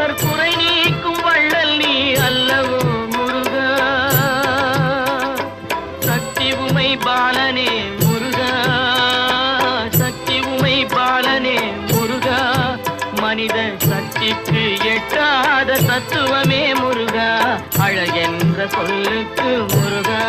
பக்தர் குறை நீக்கும் வள்ளல் நீ அல்லவோ முருகா. சக்தி உமை பாலனே முருகா, சக்தி உமை பாலனே முருகா. மனித சக்திக்கு எட்டாத தத்துவமே முருகா, அழகென்ற சொல்லுக்கு முருகா.